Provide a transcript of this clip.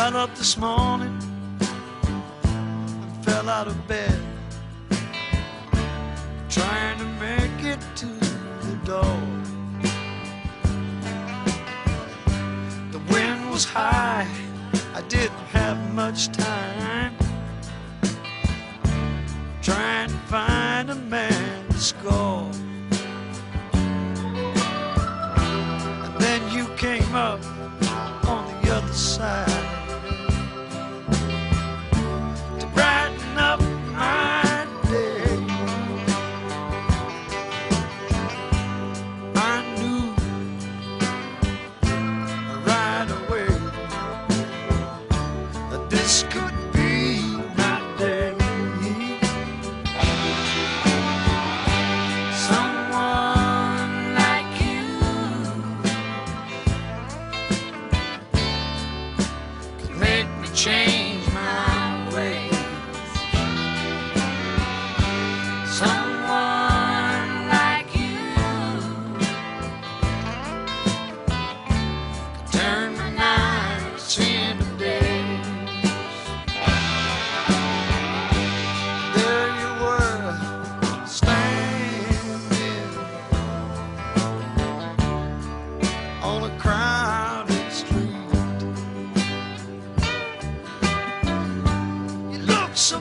Got up this morning and fell out of bed, trying to make it to the door. The wind was high, I didn't have much time, trying to find a man to score. And then you came up on the other side to brighten up my day. I knew right away that this could be my day. Someone like you could make me change my ways. Someone like you could turn my nights into days. There you were, standing on a crowded street. You looked so